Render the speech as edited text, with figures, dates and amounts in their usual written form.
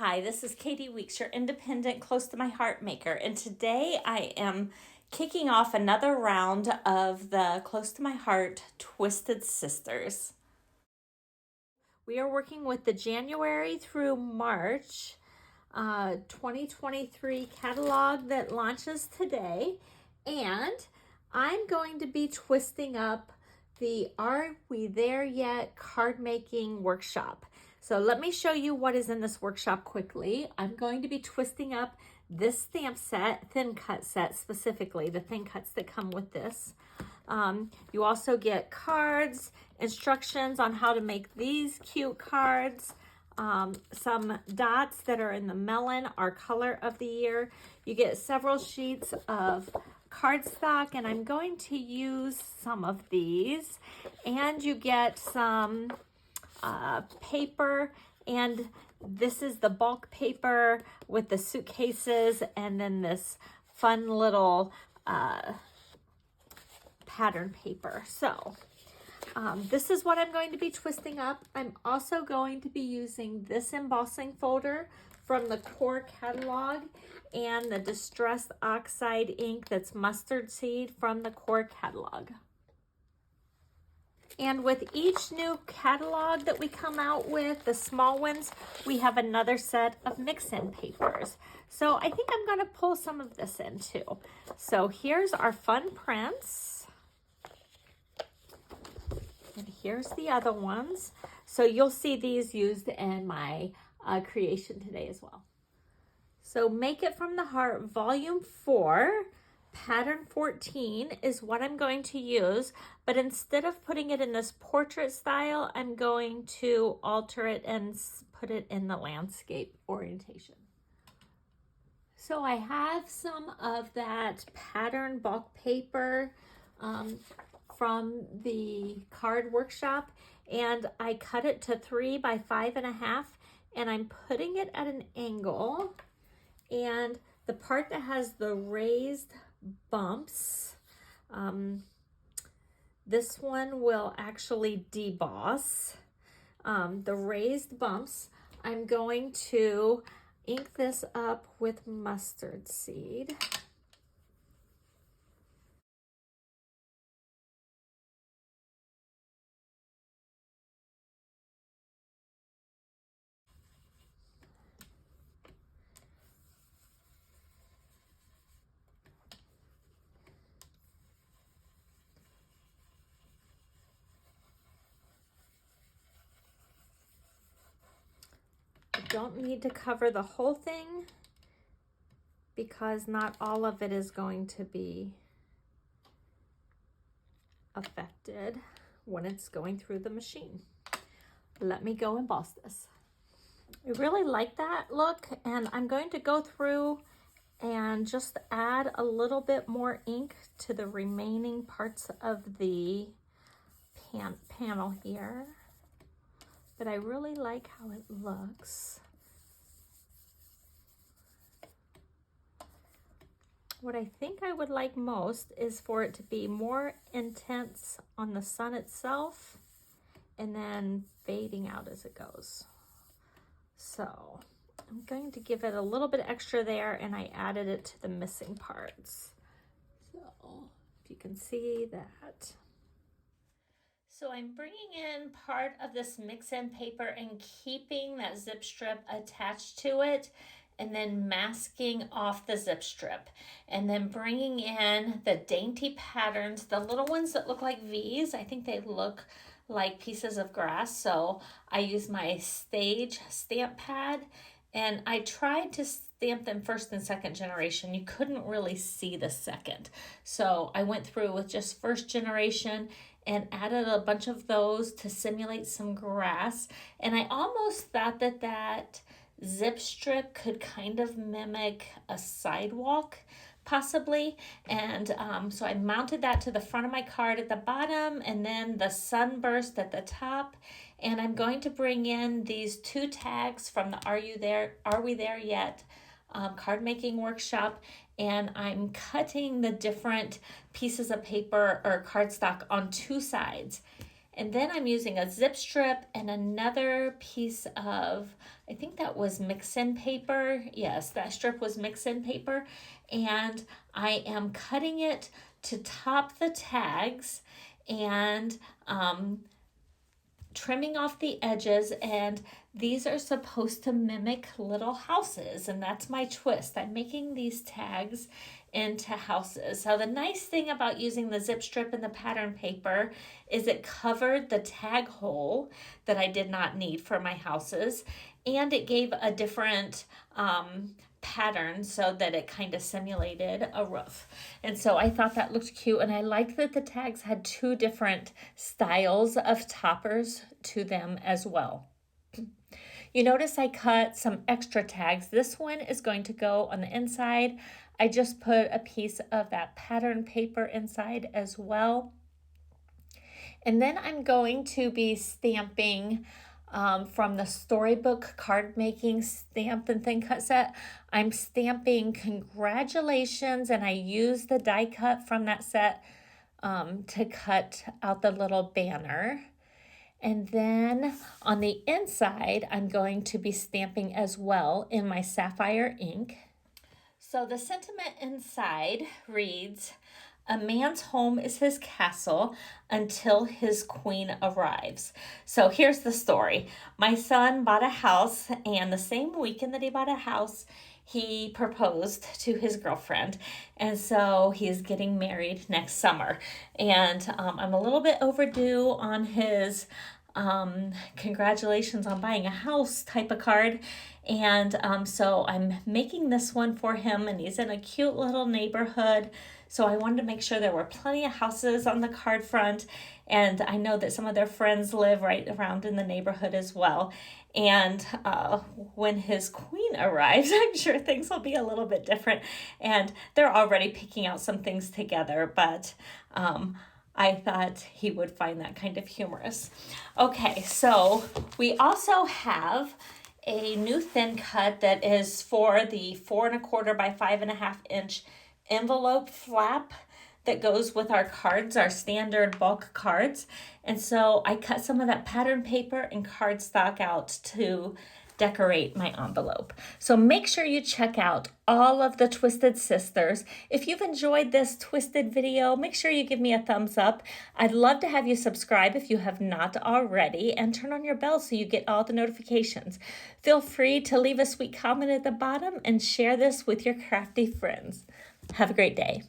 Hi, this is Katie Weeks, your independent, close to my heart maker, and today I am kicking off another round of the Close to My Heart Twisted Sisters. We are working with the January through March 2023 catalog that launches today, and I'm going to be twisting up the Are We There Yet card making workshop. So let me show you what is in this workshop quickly. I'm going to be twisting up this stamp set, thin cut set specifically, the thin cuts that come with this. You also get cards, instructions on how to make these cute cards, some dots that are in the melon, our color of the year. You get several sheets of cardstock, and I'm going to use some of these. And you get some paper, and this is the bulk paper with the suitcases, and then this fun little pattern paper. So this is what I'm going to be twisting up. I'm also going to be using this embossing folder from the core catalog and the distressed oxide ink that's mustard seed from the core catalog. And with each new catalog that we come out with, the small ones, we have another set of mix-in papers. So I think I'm going to pull some of this in too. So here's our fun prints. And here's the other ones. So you'll see these used in my creation today as well. So Make It From the Heart Volume 4. Pattern 14 is what I'm going to use, but instead of putting it in this portrait style, I'm going to alter it and put it in the landscape orientation. So I have some of that pattern bulk paper from the card workshop, and I cut it to 3 by 5.5, and I'm putting it at an angle, and the part that has the raised bumps, this one will actually deboss. The raised bumps, I'm going to ink this up with mustard seed. Don't need to cover the whole thing because not all of it is going to be affected when it's going through the machine. Let me go emboss this. I really like that look, and I'm going to go through and just add a little bit more ink to the remaining parts of the panel here. But I really like how it looks. What I think I would like most is for it to be more intense on the sun itself and then fading out as it goes. So I'm going to give it a little bit extra there, and I added it to the missing parts. So if you can see that. So I'm bringing in part of this mix-in paper and keeping that zip strip attached to it, and then masking off the zip strip, and then bringing in the Dainty patterns, the little ones that look like V's. I think they look like pieces of grass. So I use my Stage stamp pad, and I tried to stamp them first and second generation. You couldn't really see the second. So I went through with just first generation and added a bunch of those to simulate some grass. And I almost thought that that zip strip could kind of mimic a sidewalk, possibly. And so I mounted that to the front of my card at the bottom, and then the sunburst at the top. And I'm going to bring in these 2 tags from the Are We There Yet card making workshop, and I'm cutting the different pieces of paper or cardstock on 2 sides. And then I'm using a zip strip and another piece of, I think that was mix-in paper. Yes, that strip was mix-in paper. And I am cutting it to top the tags and trimming off the edges, and these are supposed to mimic little houses, and that's my twist. I'm making these tags into houses. So the nice thing about using the zip strip and the pattern paper is it covered the tag hole that I did not need for my houses, and it gave a different pattern so that it kind of simulated a roof. And so I thought that looked cute, and I like that the tags had two different styles of toppers to them as well. You notice I cut some extra tags. This one is going to go on the inside. I just put a piece of that pattern paper inside as well. And then I'm going to be stamping from the Storybook Cardmaking stamp and thin cut set. I'm stamping congratulations, and I use the die cut from that set to cut out the little banner. And then on the inside, I'm going to be stamping as well in my Sapphire ink. So the sentiment inside reads, "A man's home is his castle until his queen arrives." So here's the story. My son bought a house, and the same weekend that he bought a house, he proposed to his girlfriend. And so he's getting married next summer. And I'm a little bit overdue on his congratulations on buying a house type of card. And so I'm making this one for him, and he's in a cute little neighborhood. So I wanted to make sure there were plenty of houses on the card front. And I know that some of their friends live right around in the neighborhood as well. And when his queen arrives, I'm sure things will be a little bit different. And they're already picking out some things together, but I thought he would find that kind of humorous. Okay, so we also have a new thin cut that is for the 4 1/4 by 5 1/2 inch envelope flap that goes with our cards, our standard bulk cards. And so I cut some of that pattern paper and cardstock out to decorate my envelope. So make sure you check out all of the Twisted Sisters. If you've enjoyed this twisted video, make sure you give me a thumbs up. I'd love to have you subscribe if you have not already, and turn on your bell so you get all the notifications. Feel free to leave a sweet comment at the bottom and share this with your crafty friends. Have a great day.